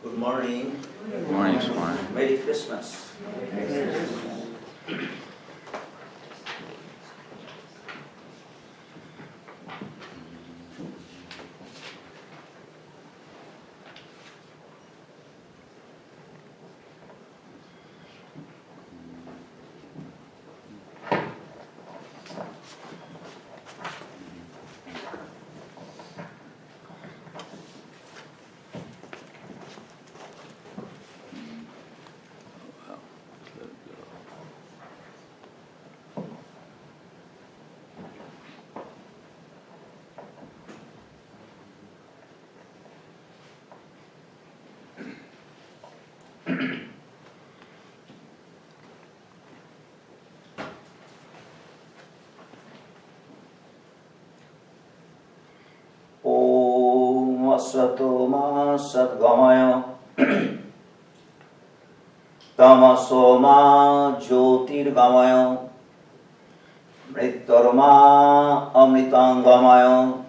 Good morning. Good morning, Smart. Merry Christmas. Om Asato Ma Sadgamaya Tamaso Ma Jyotirgamaya Mrityorma Amritangamaya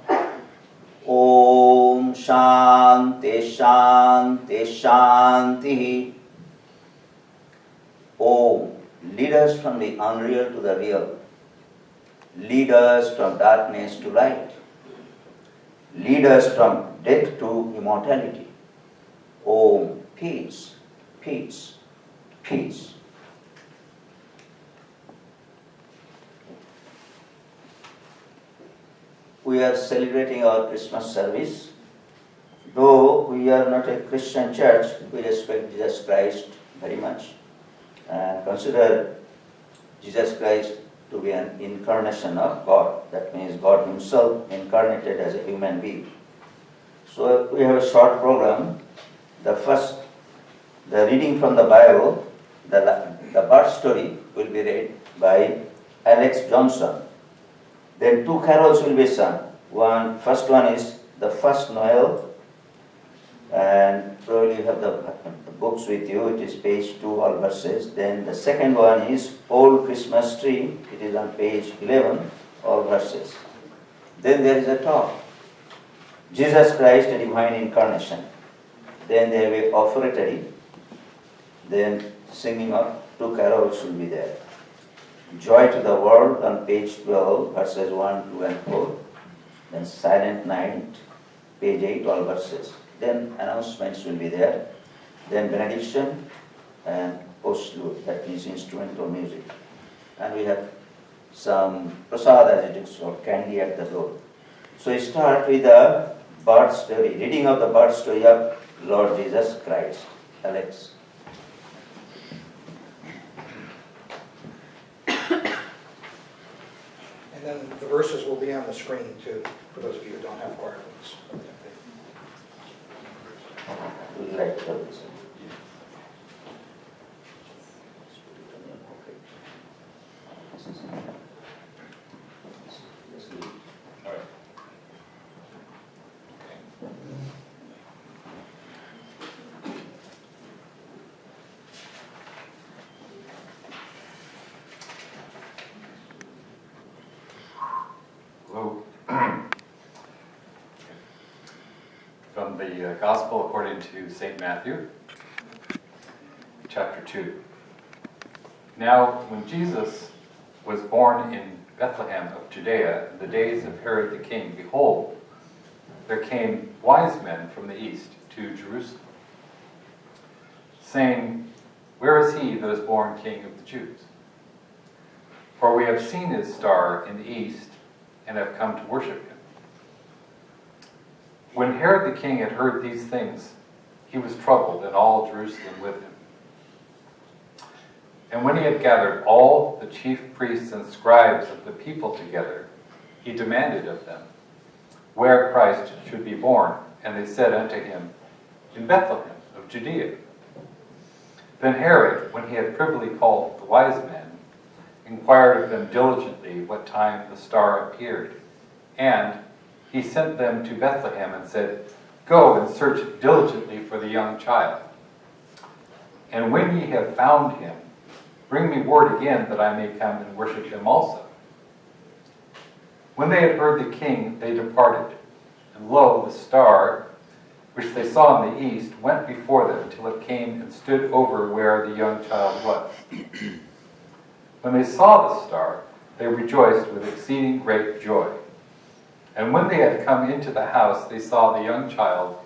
Om Shanti Shanti Shanti. Om, lead us from the unreal to the real. Lead us from darkness to light. Lead us from death to immortality. Om, peace, peace, peace. We are celebrating our Christmas service. Though we are not a Christian church, we respect Jesus Christ very much and consider Jesus Christ to be an incarnation of God. That means God Himself incarnated as a human being. So we have a short program. The reading from the Bible, the birth story will be read by Alex Johnson. Then two carols will be sung. First one is the first Noel, and probably you have the books with you. It is page 2, all verses. Then the second one is Old Christmas Tree. It is on page 11, all verses. Then there is a talk, Jesus Christ, a Divine Incarnation. Then there will be offertory. Then singing of two carols will be there. Joy to the World on page 12, verses 1, 2, and 4. Then Silent Night, page 8, all verses. Then announcements will be there. Then benediction and postlude, that means instrumental music. And we have some prasad, as it is, or candy at the door. So we start with the birth story, reading of the birth story of Lord Jesus Christ. Alex. And then the verses will be on the screen too, for those of you who don't have wireless. Would you like to tell this? All right. Hello. From the Gospel according to St. Matthew, chapter 2. Now, when Jesus was born in Bethlehem of Judea in the days of Herod the king, behold, there came wise men from the east to Jerusalem, saying, Where is he that is born King of the Jews? For we have seen his star in the east, and have come to worship him. When Herod the king had heard these things, he was troubled, and all Jerusalem with him. And when he had gathered all the chief priests and scribes of the people together, he demanded of them where Christ should be born. And they said unto him, In Bethlehem of Judea. Then Herod, when he had privily called the wise men, inquired of them diligently what time the star appeared. And he sent them to Bethlehem and said, Go and search diligently for the young child. And when ye have found him, bring me word again that I may come and worship him also. When they had heard the king, they departed. And lo, the star, which they saw in the east, went before them till it came and stood over where the young child was. When they saw the star, they rejoiced with exceeding great joy. And when they had come into the house, they saw the young child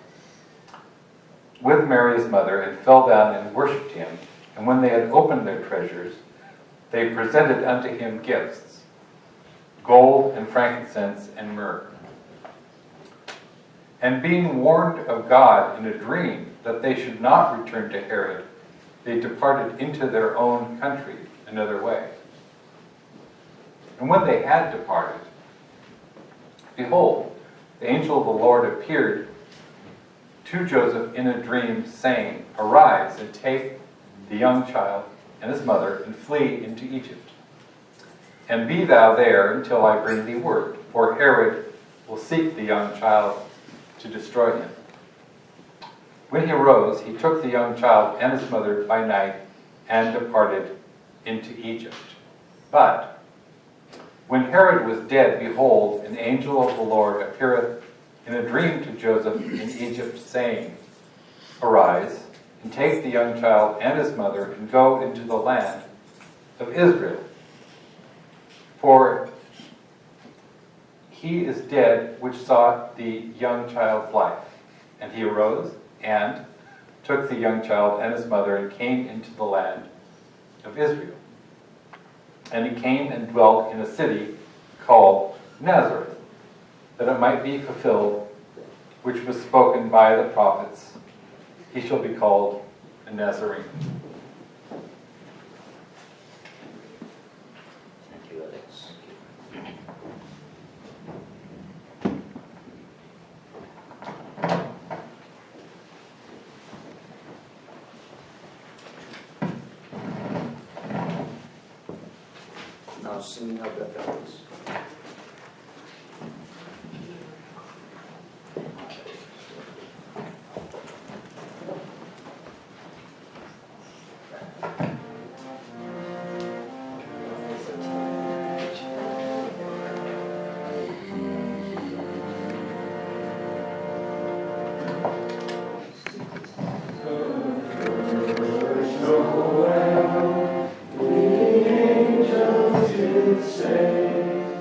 with Mary his mother, and fell down and worshipped him. And when they had opened their treasures, they presented unto him gifts, gold and frankincense and myrrh. And being warned of God in a dream that they should not return to Herod, they departed into their own country another way. And when they had departed, behold, the angel of the Lord appeared to Joseph in a dream, saying, Arise and take the young child and his mother, and flee into Egypt. And be thou there until I bring thee word, for Herod will seek the young child to destroy him. When he arose, he took the young child and his mother by night, and departed into Egypt. But when Herod was dead, behold, an angel of the Lord appeareth in a dream to Joseph in Egypt, saying, Arise, and take the young child and his mother, and go into the land of Israel. For he is dead which sought the young child's life. And he arose, and took the young child and his mother, and came into the land of Israel. And he came and dwelt in a city called Nazareth, that it might be fulfilled, which was spoken by the prophets, He shall be called a Nazarene. Thank you, Alex. Now singing of the prophets. Say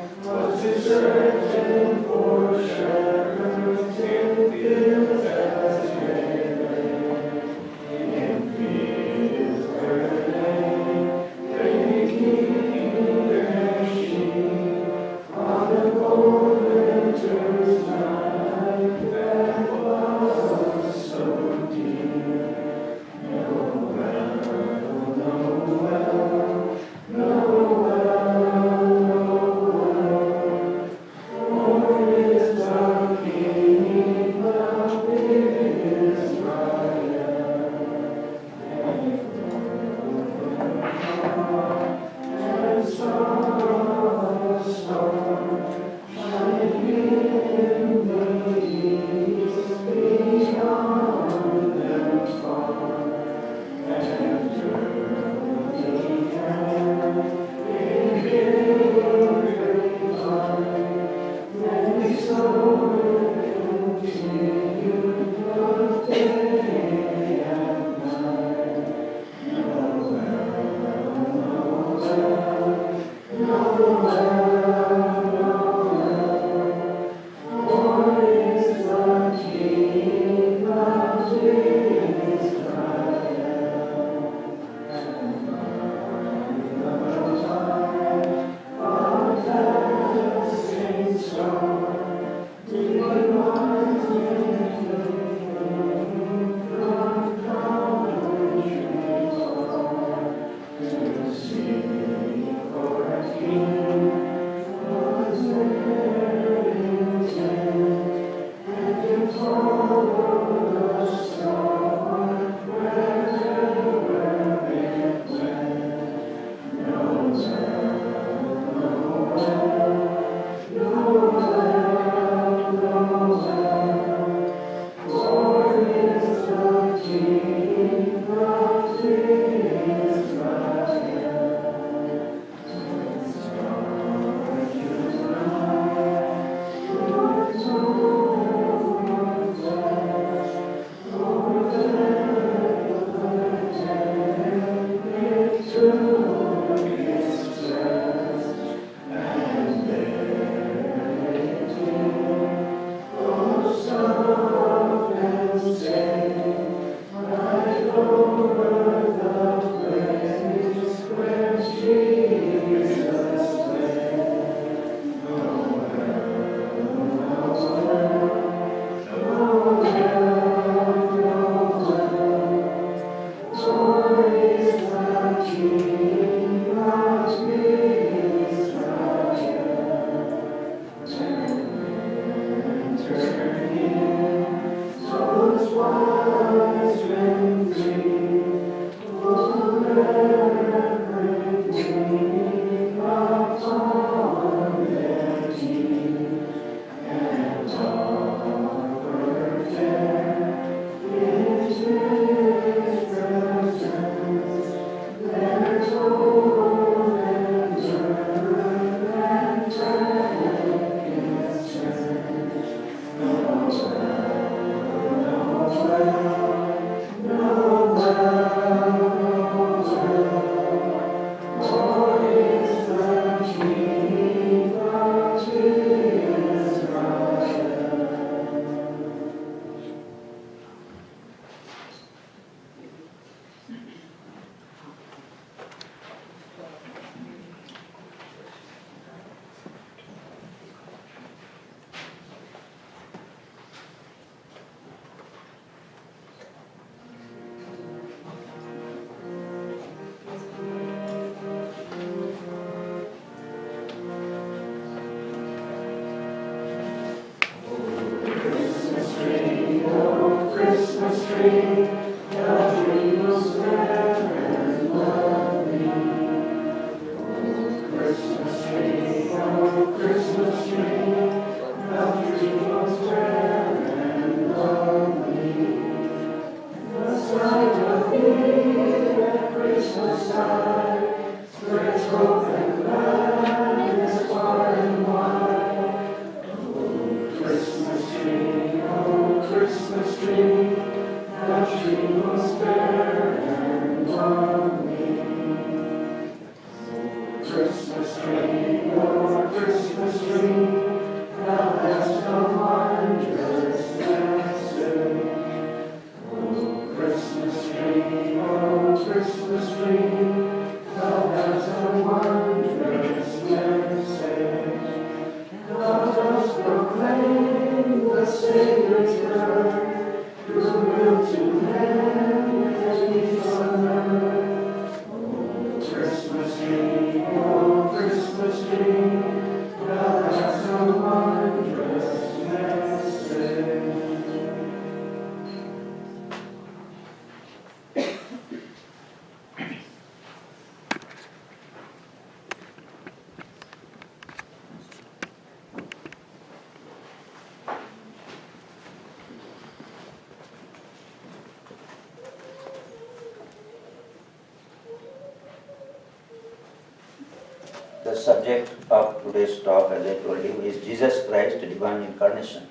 The subject of today's talk, as I told you, is Jesus Christ, Divine Incarnation.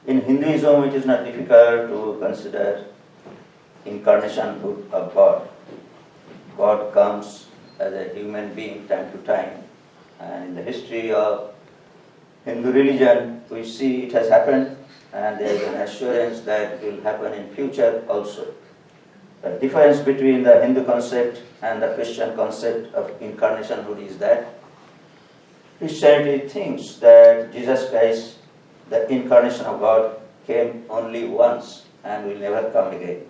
In Hinduism, it is not difficult to consider incarnationhood of God. God comes as a human being time to time, and in the history of Hindu religion, we see it has happened, and there is an assurance that it will happen in future also. The difference between the Hindu concept and the Christian concept of incarnationhood is that Christianity thinks that Jesus Christ, the incarnation of God, came only once and will never come again.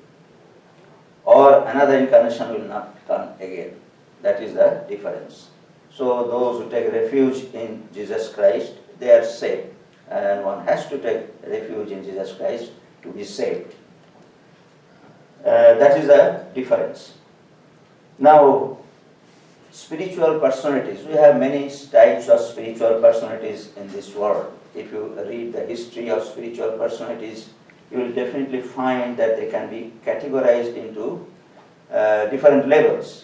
Or another incarnation will not come again. That is the difference. So those who take refuge in Jesus Christ, they are saved. And one has to take refuge in Jesus Christ to be saved. That is the difference. Now, spiritual personalities. We have many types of spiritual personalities in this world. If you read the history of spiritual personalities, you will definitely find that they can be categorized into different levels.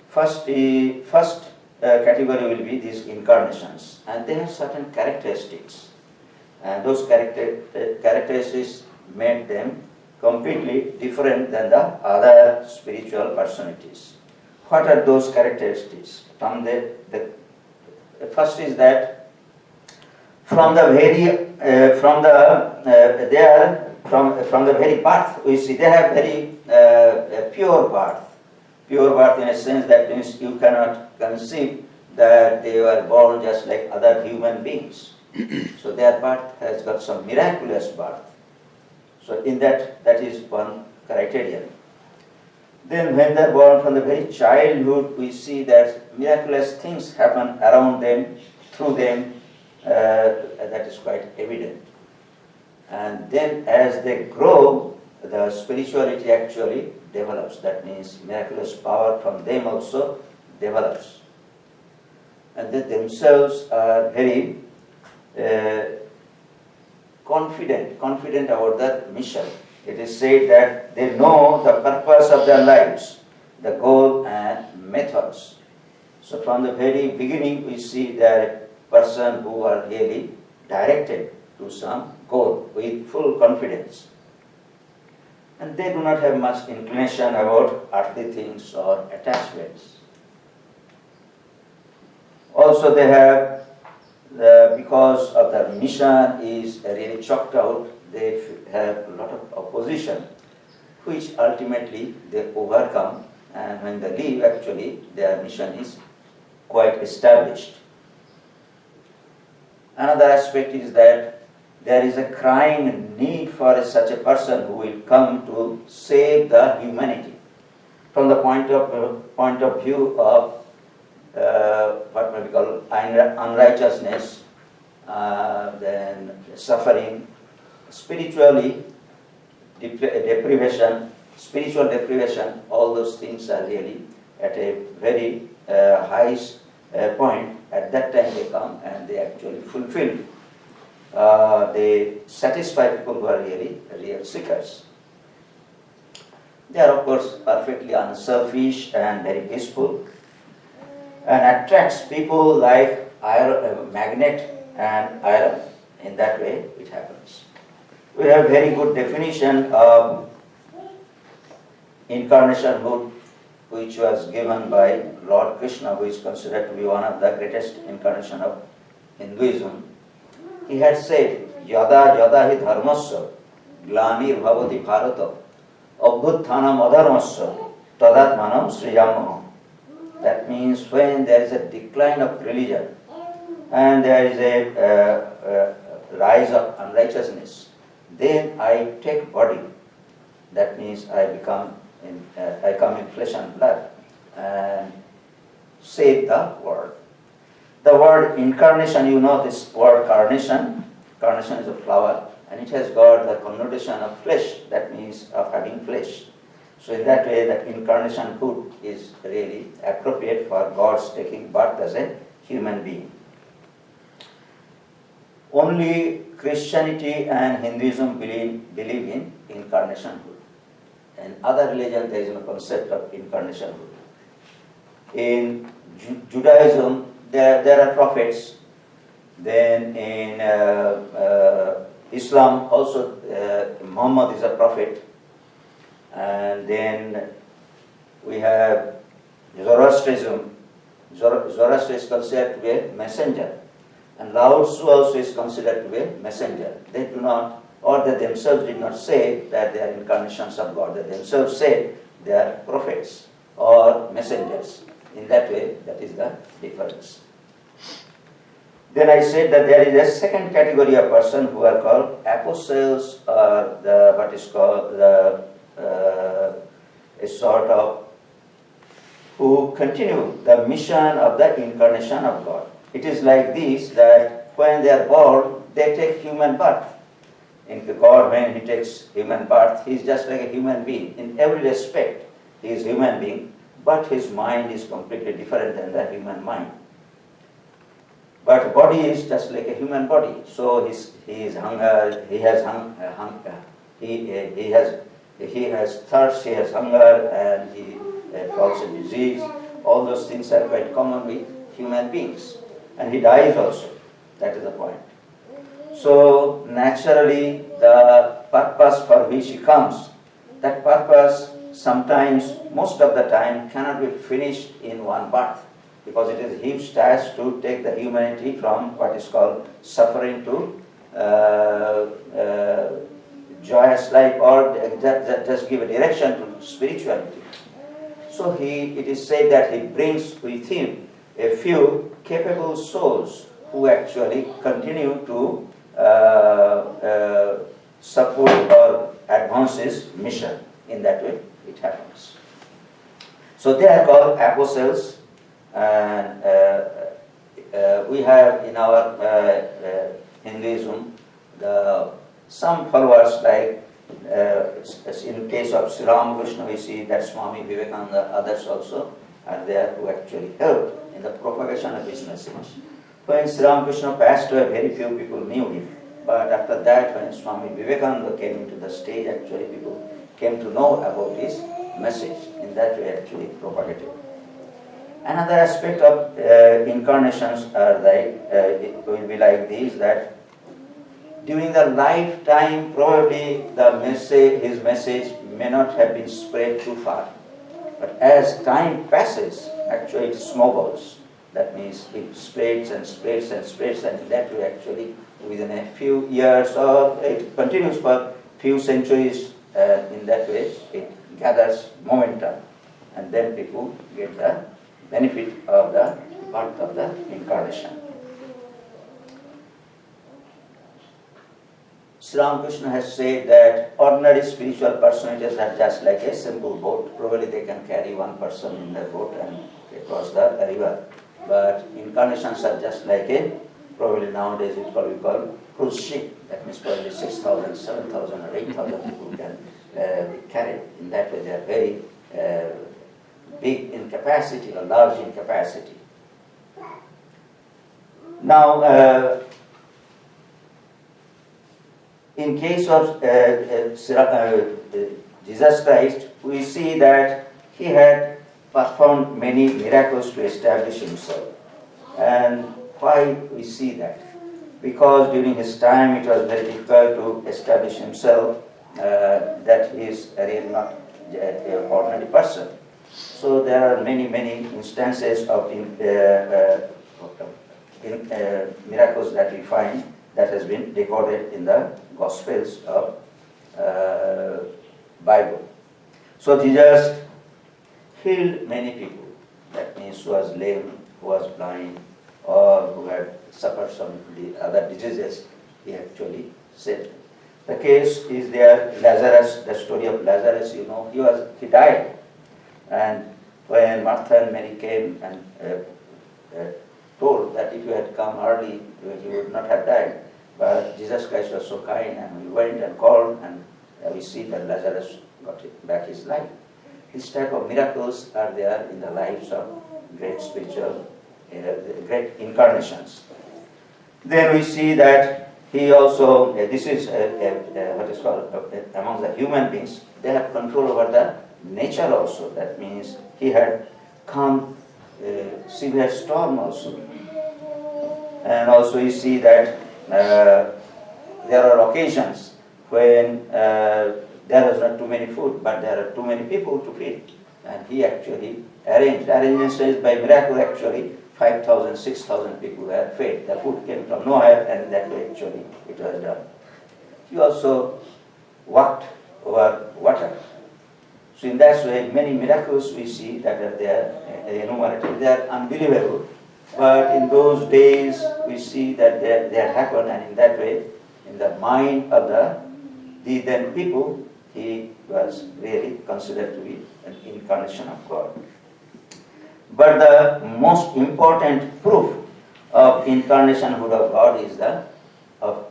First category will be these incarnations, and they have certain characteristics. And those characteristics made them completely different than the other spiritual personalities. What are those characteristics? From the first is that from the very from the very birth we see they have very pure birth. Pure birth in a sense that means you cannot conceive that they were born just like other human beings. So their birth has got some miraculous birth. So in that is one criterion. Then when they are born from the very childhood, we see that miraculous things happen around them, through them, that is quite evident. And then as they grow, the spirituality actually develops. That means miraculous power from them also develops. And they themselves are very confident about their mission. It is said that they know the purpose of their lives, the goal and methods. So from the very beginning we see that person who are really directed to some goal with full confidence. And they do not have much inclination about earthly things or attachments. Also they have, because of their mission is really chalked out, they have a lot of opposition, which ultimately they overcome, and when they leave, actually, their mission is quite established. Another aspect is that there is a crying need for such a person who will come to save the humanity. From the point of view of what may be called unrighteousness, then suffering, spiritually deprivation, spiritual deprivation, all those things are really at a very high point. At that time they come and they actually fulfill, they satisfy people who are really real seekers. They are of course perfectly unselfish and very peaceful, and attracts people like iron, magnet and iron. In that way it happens. We have very good definition of incarnationhood, which was given by Lord Krishna, who is considered to be one of the greatest incarnation of Hinduism. He had said, Yada yada hi dharmasya glanir bhavati bharata abhuthanam adharmasya tadatmanam srijamaham. That means when there is a decline of religion and there is a rise of unrighteousness, then I take body. That means I come in flesh and blood and save the world. The word incarnation, you know this word carnation. Carnation is a flower, and it has got the connotation of flesh. That means of having flesh. So in that way, that incarnationhood is really appropriate for God's taking birth as a human being. Only Christianity and Hinduism believe in incarnationhood. In other religions, there is no concept of incarnationhood. In Judaism, there are prophets. Then in Islam, also Muhammad is a prophet. And then we have Zoroastrianism. Zoroaster is considered to be a messenger. And Lao Tzu also is considered to be a messenger. They do not, or they themselves did not say that they are incarnations of God. They themselves say they are prophets or messengers. In that way, that is the difference. Then I said that there is a second category of person who are called apostles, or what is called a sort of who continue the mission of the incarnation of God. It is like this, that when they are born, they take human birth. In God, when He takes human birth, He is just like a human being. In every respect, He is human being, but His mind is completely different than the human mind. But body is just like a human body. So he is hunger, he has he has thirst, he has hunger, and he falls in disease. All those things are quite common with human beings. And he dies also. That is the point. So naturally, the purpose for which he comes, that purpose sometimes, most of the time, cannot be finished in one birth. because it is a huge task to take the humanity from what is called suffering to joyous life, or just give a direction to spirituality. So it is said that he brings with him a few capable souls who actually continue to support or advance his mission. In that way, it happens. So they are called apostles, and we have in our Hinduism some followers, like in case of Sri Ramakrishna, we see that Swami Vivekananda, others also are there who actually helped in the propagation of his message. When Sri Ramakrishna passed away, very few people knew him. But after that, when Swami Vivekananda came into the stage, actually people came to know about his message. In that way, actually propagated. Another aspect of incarnations are like, it will be like this, that during the lifetime, probably his message may not have been spread too far. But as time passes, actually it snowballs. That means it spreads and spreads and spreads, and in that way actually within a few years, or it continues for few centuries, in that way it gathers momentum, and then people get the benefit of the birth of the incarnation. Sri Ramakrishna has said that ordinary spiritual personages are just like a simple boat. Probably they can carry one person in their boat and across the river. But incarnations are just like probably nowadays it will be called cruise ship. That means probably 6,000, 7,000 or 8,000 people can be carried. In that way they are very big in capacity or large in capacity. Now, in case of Jesus Christ, we see that he had performed many miracles to establish himself. And why we see that? Because during his time it was very difficult to establish himself, that he is really not an ordinary person. So there are many instances of miracles that we find that has been recorded in the Gospels of Bible. So Jesus healed many people. That means who was lame, who was blind, or who had suffered some other diseases, he actually saved them. The case is there, Lazarus, the story of Lazarus, you know, he died. And when Martha and Mary came and told that if you had come early, he would not have died. But Jesus Christ was so kind, and we went and called, and we see that Lazarus got back his life. This type of miracles are there in the lives of great spiritual, great incarnations. Then we see that he also, this is what is called among the human beings, they have control over the nature also. That means he had calmed severe storm also. And also you see that there are occasions when there was not too many food, but there are too many people to feed. And he actually arrangement says by miracle actually 5,000, 6,000 people were fed. The food came from nowhere, and in that way actually it was done. He also walked over water. So in that way, many miracles we see that are there, enumerated. They are unbelievable. But in those days, we see that they had happened, and in that way, in the mind of the then people, he was really considered to be an incarnation of God. But the most important proof of incarnationhood of God is of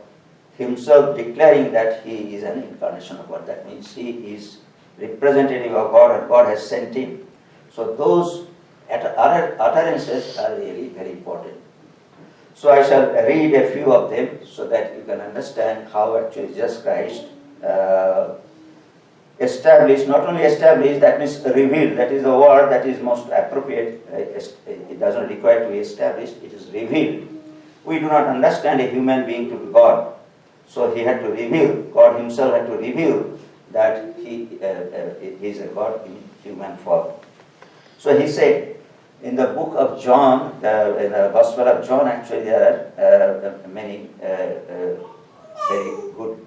himself declaring that he is an incarnation of God. That means he is representative of God, and God has sent him. So those utterances are really very important. So I shall read a few of them so that you can understand how actually Jesus Christ established, not only established, that means revealed. That is the word that is most appropriate. It doesn't require to be established, it is revealed. We do not understand a human being to be God. So he had to reveal, God himself had to reveal that he is a God in human form. So he said, In the book of John, in the Gospel of John, actually there are many very good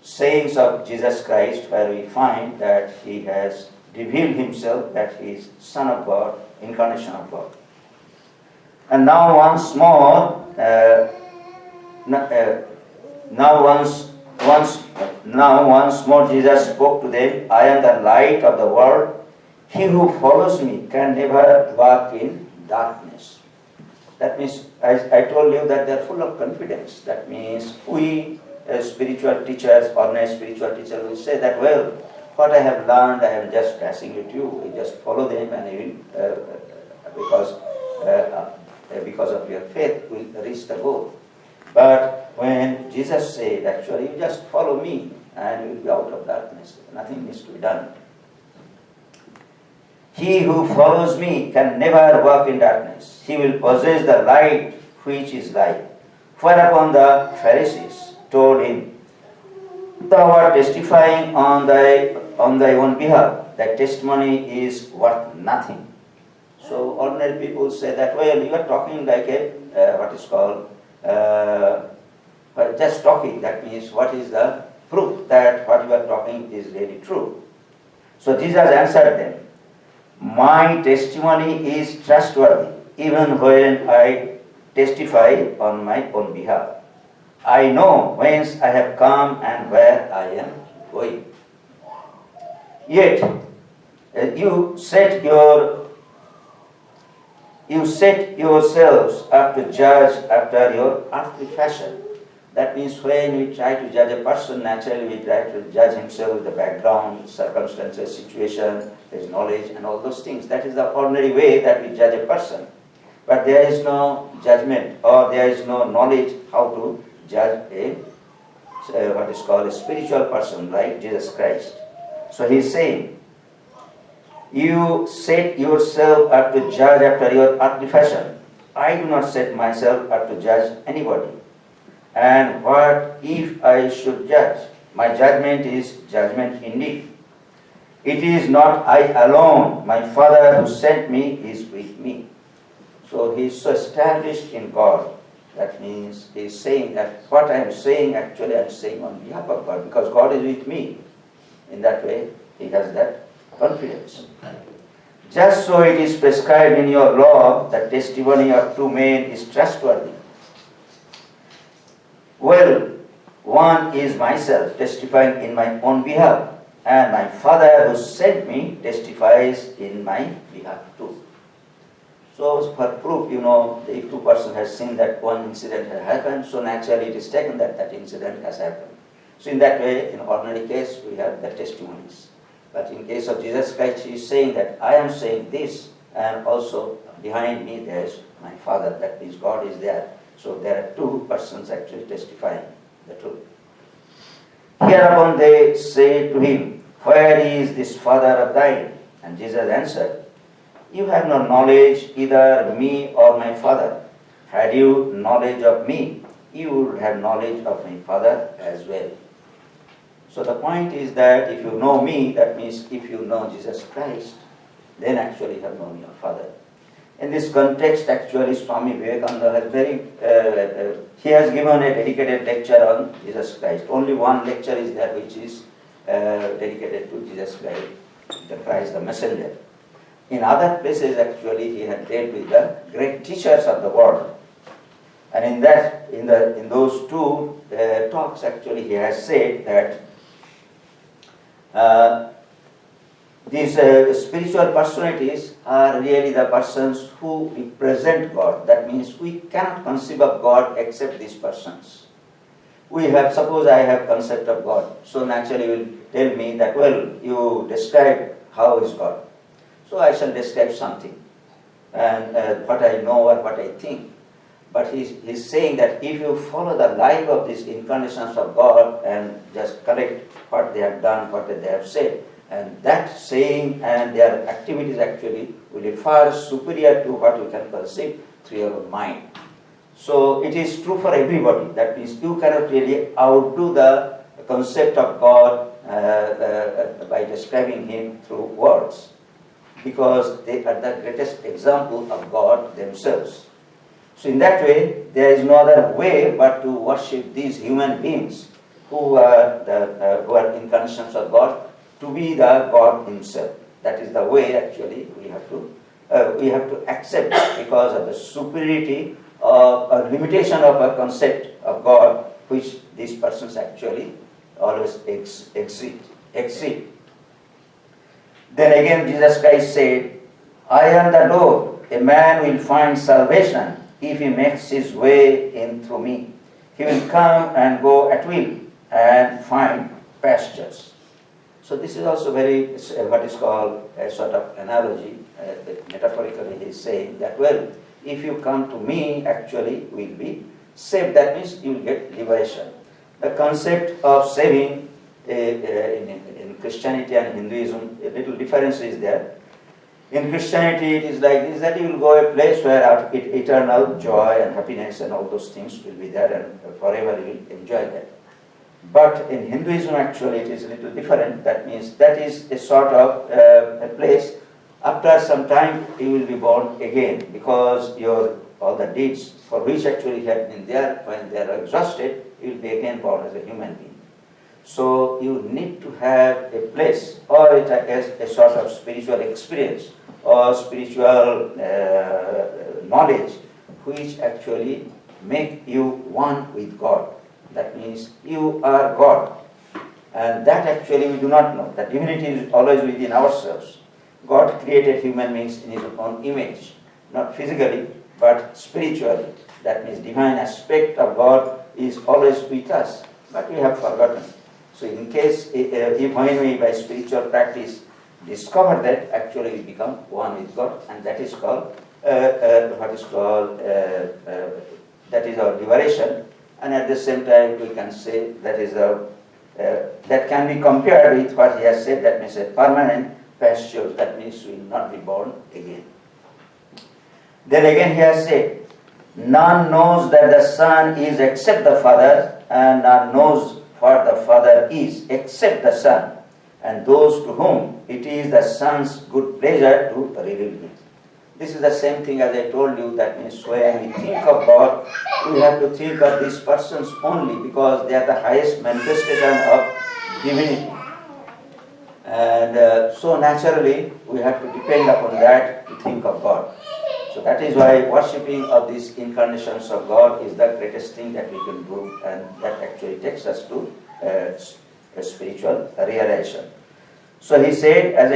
sayings of Jesus Christ, where we find that he has revealed himself, that he is Son of God, incarnation of God. And now once more, once more Jesus spoke to them, I am the light of the world. He who follows me can never walk in darkness. That means, I told you that they are full of confidence. That means we as spiritual teachers, ordinary spiritual teachers, will say that, well, what I have learned, I am just passing it to you. You just follow them, and you will, because of your faith, will reach the goal. But when Jesus said, actually, you just follow me, and you will be out of darkness. Nothing needs to be done. He who follows me can never walk in darkness. He will possess the light which is life. Whereupon the Pharisees told him, thou art testifying on thy own behalf. Thy testimony is worth nothing. So ordinary people say that, well, you are talking like a, what is called, just talking. That means what is the proof that what you are talking is really true? So Jesus answered them, my testimony is trustworthy, even when I testify on my own behalf. I know whence I have come and where I am going. Yet you set yourselves up to judge after your earthly fashion. That means when we try to judge a person, naturally we try to judge himself with the background, circumstances, situation, his knowledge, and all those things. That is the ordinary way that we judge a person. But there is no judgment, or there is no knowledge how to judge what is called a spiritual person like Jesus Christ. So he is saying, you set yourself up to judge after your earthly fashion. I do not set myself up to judge anybody. And what if I should judge? My judgment is judgment indeed. It is not I alone. My Father who sent me is with me. So he is so established in God. That means he is saying that what I am saying, actually I am saying on behalf of God, because God is with me. In that way, he has that confidence. Just so it is prescribed in your law that testimony of two men is trustworthy. Well, one is myself testifying in my own behalf, and my Father who sent me testifies in my behalf too. So for proof, if two persons have seen that one incident has happened, so naturally it is taken that that incident has happened. So in that way, in ordinary case, we have the testimonies. But in case of Jesus Christ, he is saying that I am saying this, and also behind me there is my Father, that means God is there. So there are two persons actually testifying the truth. Hereupon they say to him, where is this Father of thine? And Jesus answered, you have no knowledge either me or my Father. Had you knowledge of me, you would have knowledge of my Father as well. So the point is that if you know me, that means if you know Jesus Christ, then actually you have known your Father. In this context, actually, Swami Vivekananda has he has given a dedicated lecture on Jesus Christ. Only one lecture is there which is dedicated to Jesus Christ, the messenger. In other places, actually, he had dealt with the great teachers of the world. And in those two talks, actually, he has said that these spiritual personalities are really the persons who represent God. That means we cannot conceive of God except these persons. Suppose I have concept of God, so naturally you will tell me that, well, you describe how is God. So I shall describe something, and what I know or what I think. But he's saying that if you follow the life of these incarnations of God and just correct what they have done, what they have said, and that saying and their activities actually will be far superior to what you can conceive through your own mind. So it is true for everybody. That means you cannot really outdo the concept of God by describing him through words. because they are the greatest example of God themselves. So in that way, there is no other way but to worship these human beings who are incarnations of God, to be the God Himself. That is the way actually we have to accept, because of the superiority of a limitation of a concept of God which these persons actually always exceed. Then again Jesus Christ said, I am the door. A man will find salvation if he makes his way in through me. He will come and go at will and find pastures. So this is also very, what is called a sort of analogy. Metaphorically he is saying that, well, if you come to me, actually will be saved. That means you will get liberation. The concept of saving in Christianity and Hinduism, a little difference is there. In Christianity, it is like this, that you will go a place where eternal joy and happiness and all those things will be there, and forever you will enjoy that. But in Hinduism, actually, it is a little different. That means that is a sort of a place. After some time, you will be born again, because all the deeds for which actually you have been there, when they are exhausted, you will be again born as a human being. So you need to have a place, or a sort of spiritual experience or spiritual knowledge which actually make you one with God. That means you are God. And that actually we do not know. That divinity is always within ourselves. God created human beings in His own image, not physically, but spiritually. That means divine aspect of God is always with us, but we have forgotten. So in case, if when we by spiritual practice discover that, actually we become one with God, and that is called, that is our liberation. And at the same time we can say that is that can be compared with what he has said, that means a permanent pasture, that means we will not be born again. Then again he has said, none knows that the Son is except the Father, and none knows what the Father is except the Son, and those to whom it is the Son's good pleasure to reveal Him. This is the same thing as I told you, that means when we think of God, we have to think of these persons only, because they are the highest manifestation of divinity. And so naturally, we have to depend upon that to think of God. So that is why worshipping of these incarnations of God is the greatest thing that we can do, and that actually takes us to a spiritual realization. So he said, as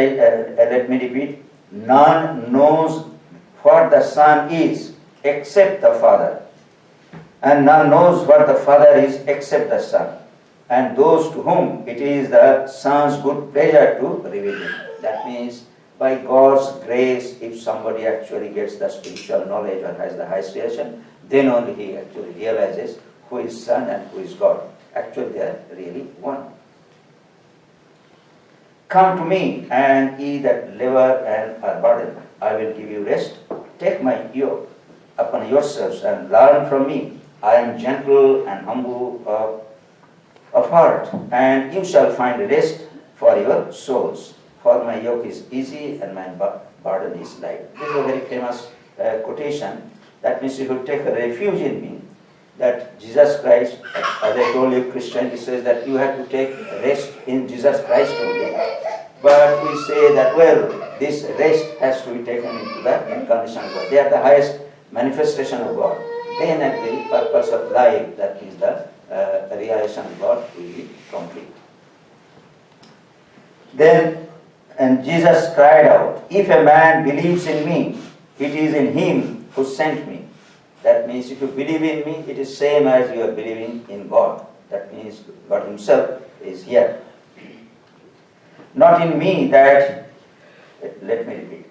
let me repeat, none knows what the Son is except the Father, and none knows what the Father is except the Son, and those to whom it is the Son's good pleasure to reveal Him. That means by God's grace, if somebody actually gets the spiritual knowledge or has the highest realization, then only he actually realizes who is Son and who is God. Actually, they are really one. Come to me, and ye that labor and are burdened, I will give you rest. Take my yoke upon yourselves and learn from me. I am gentle and humble of heart, and you shall find rest for your souls. For my yoke is easy and my burden is light. This is a very famous quotation. That means if you take a refuge in me, that Jesus Christ, as I told you, Christianity says that you have to take rest in Jesus Christ only. But we say that, well, this rest has to be taken into the incarnation of God. They are the highest manifestation of God. Then at the purpose of life, that is the realization of God, will be complete. Then, and Jesus cried out, if a man believes in me, it is in him who sent me. That means if you believe in me, it is same as you are believing in God. That means God Himself is here. Not in me that, let me repeat.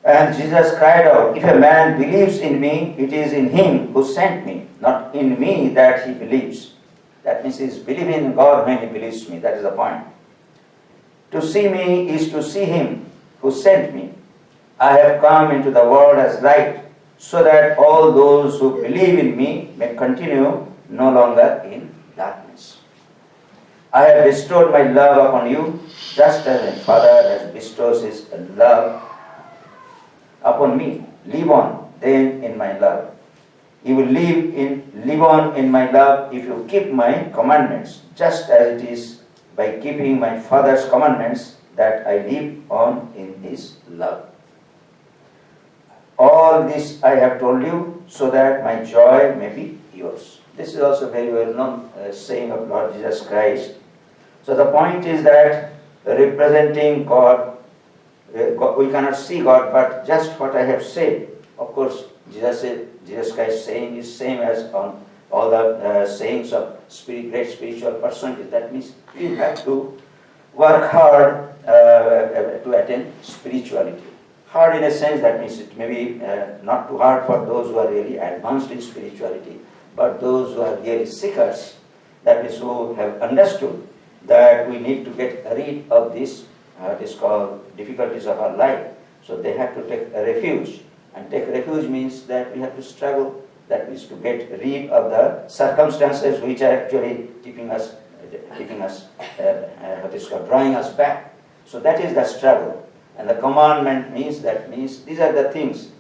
And Jesus cried out, if a man believes in me, it is in him who sent me, not in me that he believes. That means he is believing in God when he believes me. That is the point. To see me is to see him who sent me. I have come into the world as light, so that all those who believe in me may continue no longer in darkness. I have bestowed my love upon you, just as my Father has bestowed his love upon me. Live on then in my love. You will live on in my love if you keep my commandments, just as it is by keeping my Father's commandments that I live on in his love. All this I have told you so that my joy may be yours. This is also very well known saying of Lord Jesus Christ. So the point is that representing God, we cannot see God, but just what I have said. Of course, Jesus Christ saying is same as on all the sayings of great spiritual personalities. That means you have to work hard to attain spirituality. Hard in a sense, that means it may be not too hard for those who are really advanced in spirituality, but those who are really seekers, that is, who have understood that we need to get rid of this, what is called difficulties of our life. So they have to take a refuge. And take refuge means that we have to struggle, that is to get rid of the circumstances which are actually keeping us, what is called, drawing us back. So that is the struggle. And the commandment means these are the things.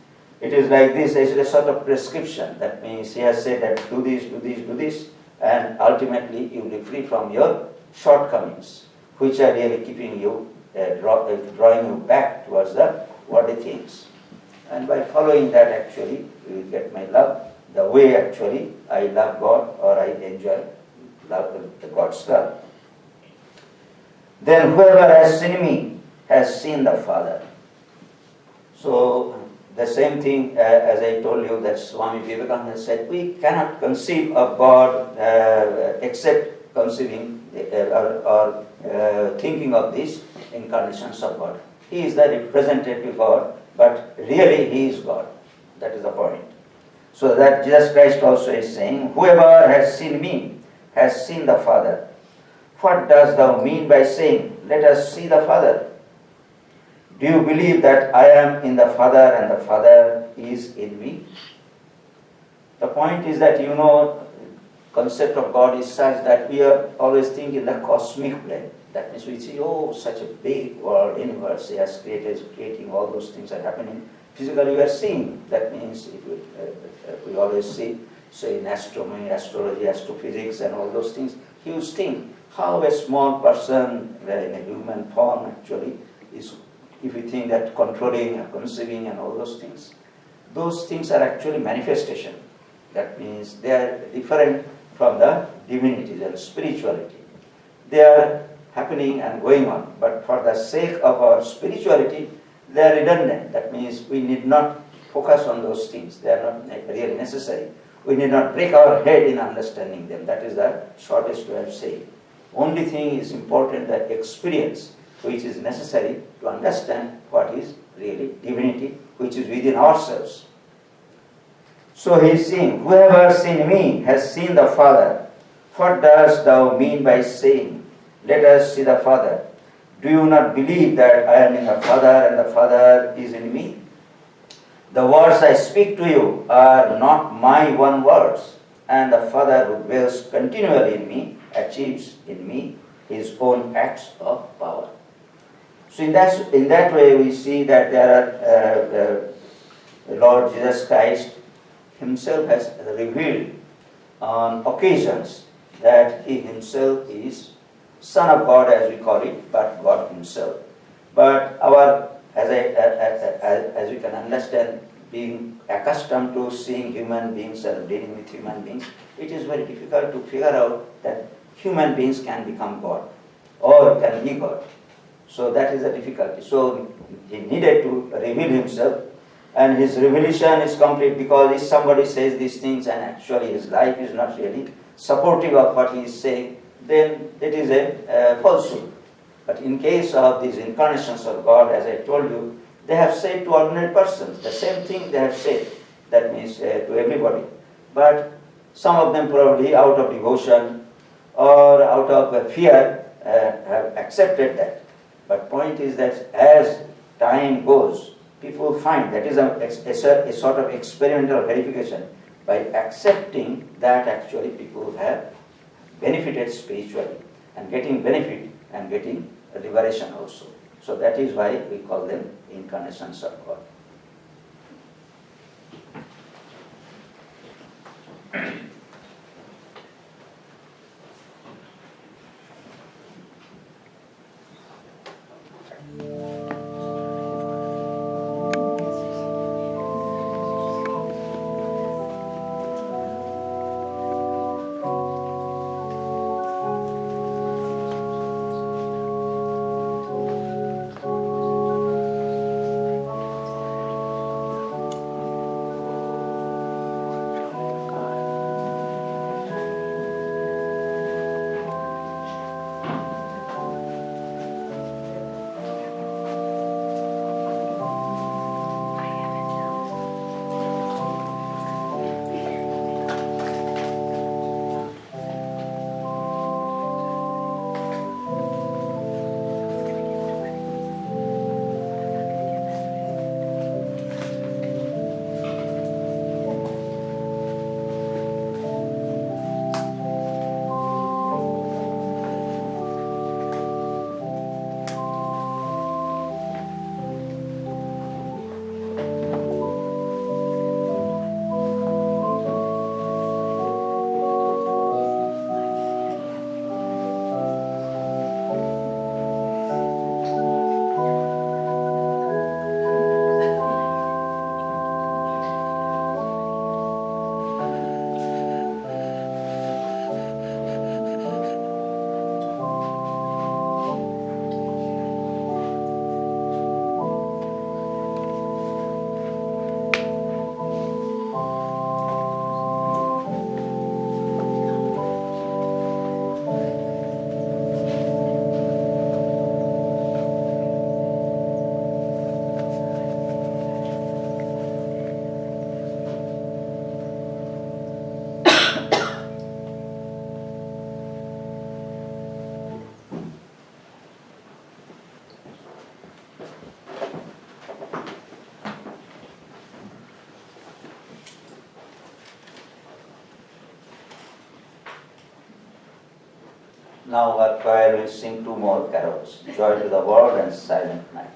It is like this, it is a sort of prescription. That means he has said that do this, do this, do this, and ultimately you will be free from your shortcomings, which are really keeping you, drawing you back towards the worldly things. And by following that, actually, you will get my love, the way actually I love God, or I enjoy God's love. Then whoever has seen me has seen the Father. So the same thing as I told you that Swami Vivekananda said, we cannot conceive of God except conceiving or thinking of these incarnations of God. He is the representative God, but really he is God. That is the point. So that Jesus Christ also is saying, whoever has seen me has seen the Father. What dost thou mean by saying, let us see the Father? Do you believe that I am in the Father and the Father is in me? The point is that, concept of God is such that we are always thinking in the cosmic plane. That means we see, such a big world, universe, he has creating all those things are happening. Physically we are seeing. That means we always see, say in astronomy, astrology, astrophysics and all those things, huge thing. How a small person in a human form actually is, if we think that controlling and conceiving and all those things are actually manifestation. That means they are different from the divinities and spirituality. They are happening and going on, but for the sake of our spirituality, they are redundant. That means we need not focus on those things. They are not really necessary. We need not break our head in understanding them. That is the shortest way of saying. Only thing is important, that experience which is necessary to understand what is really divinity, which is within ourselves. So he is saying, whoever has seen me has seen the Father. What dost thou mean by saying, let us see the Father? Do you not believe that I am in the Father and the Father is in me? The words I speak to you are not my own words, and the Father who dwells continually in me achieves in me his own acts of power. So in that way we see that there are Lord Jesus Christ himself has revealed on occasions that he himself is Son of God, as we call it, but God himself. But as we can understand, being accustomed to seeing human beings and dealing with human beings, it is very difficult to figure out that human beings can become God or can be God. So that is the difficulty. So he needed to reveal himself, and his revelation is complete because if somebody says these things and actually his life is not really supportive of what he is saying, then it is a falsehood. But in case of these incarnations of God, as I told you, they have said to ordinary persons the same thing they have said. That means to everybody. But some of them probably out of devotion or out of fear have accepted that. But point is that as time goes, people find that is a sort of experimental verification. By accepting that actually people have benefited spiritually. and getting benefit and getting liberation also. So that is why we call them incarnations of God. Now our choir will sing two more carols, Joy to the World and Silent Night.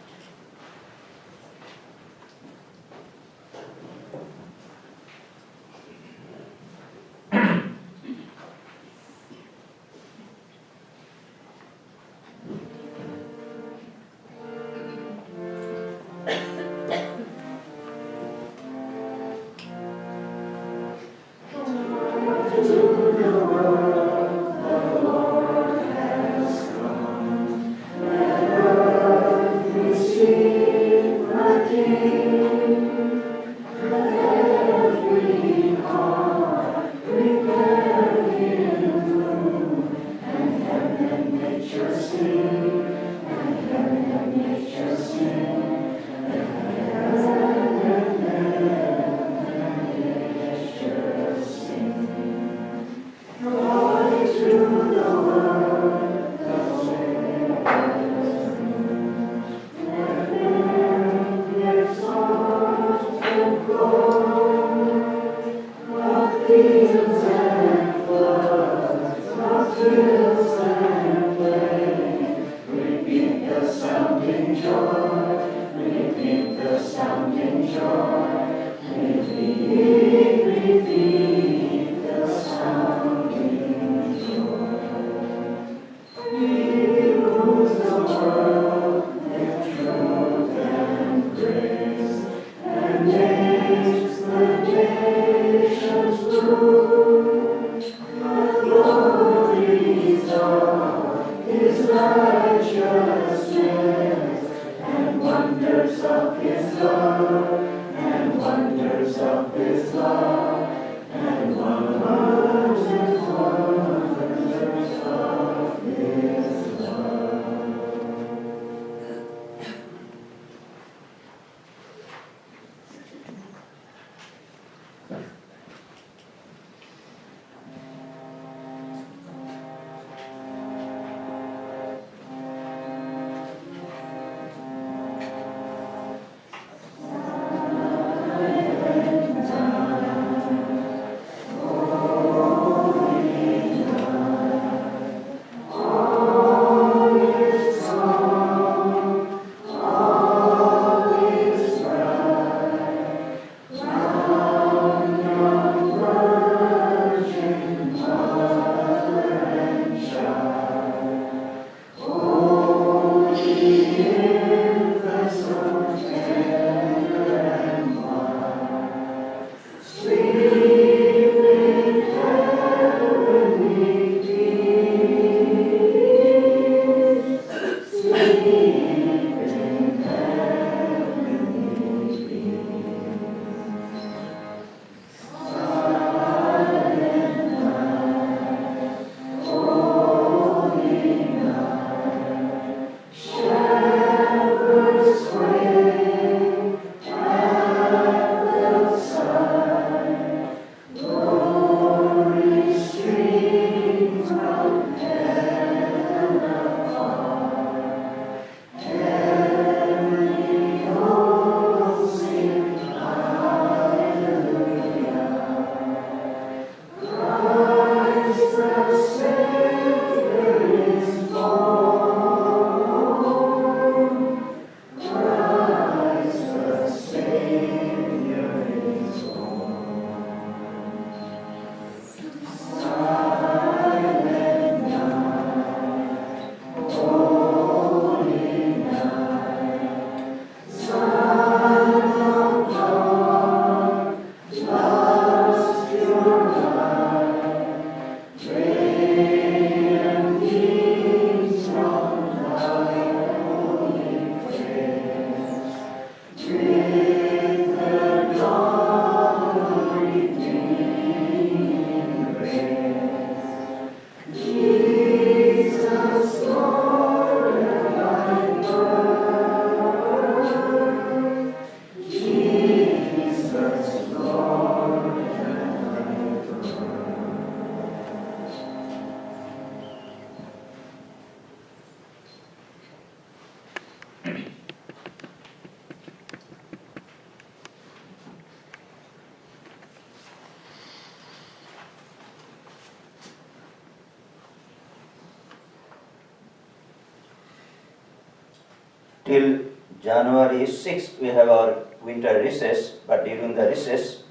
till January 6th we have our winter recess, but during the recess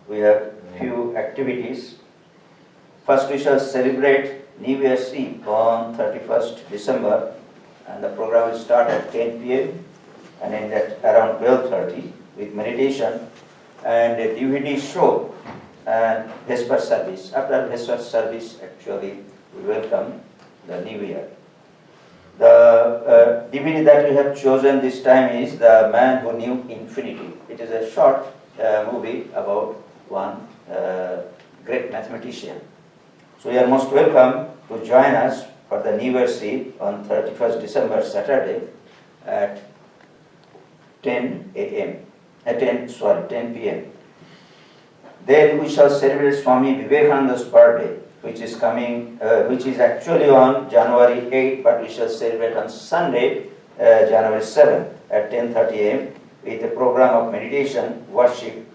we have few activities. First we shall celebrate New Year's Eve on 31st December, and the program will start at 10 p.m. and end at around 12:30 with meditation and a DVD show and Vesper service. After Vesper service, actually, we welcome the New Year. The DVD that we have chosen this time is The Man Who Knew Infinity. It is a short movie about one great mathematician. So you are most welcome to join us for the New Year's Eve on 31st December, Saturday at 10 p.m. Then we shall celebrate Swami Vivekananda's birthday, which is actually on January 8, but we shall celebrate on Sunday, January 7 at 10:30 a.m. with a program of meditation, worship,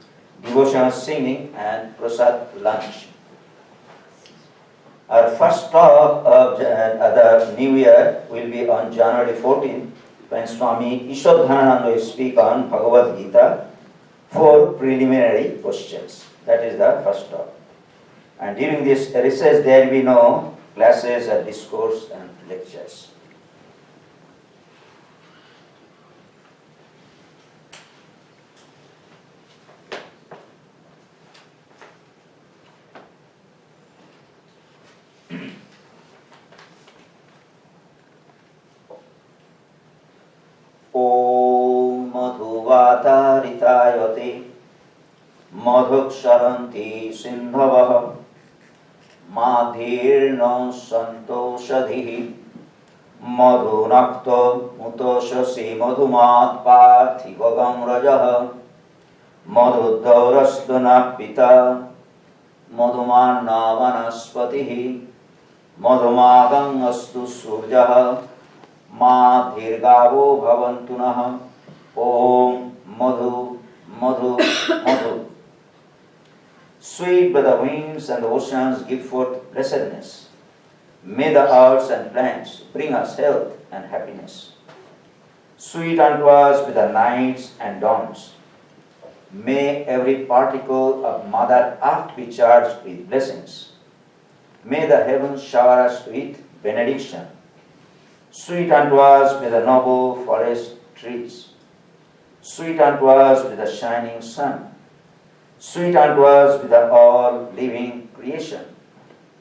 devotional singing, and prasad lunch. Our first talk of the New Year will be on January 14 when Swami Ishwadhanananda will speak on Bhagavad Gita, 4 preliminary questions. That is the first talk. And during this recess there will be no classes or discourse and lectures. Om Madhuvataritāyate Madhuksharanti Sindhavah Madhirno Santoshadhihi Madhunakto Mutoshasi Madhumat Parthivagam Rajaha Madhudaurastuna Pita Madhumanna Vanaspatihi Madhumagam Astu Surjaha Madhirgavo Bhavantunah. Om Madhu Madhu Madhu. Sweet by the winds and the oceans give forth blessedness. May the earths and plants bring us health and happiness. Sweet unto us with the nights and dawns. May every particle of Mother Earth be charged with blessings. May the heavens shower us with benediction. Sweet unto us with the noble forest trees. Sweet unto us with the shining sun. Sweet unto us with the all-living creation.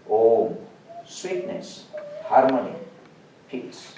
Om, sweetness, harmony, peace.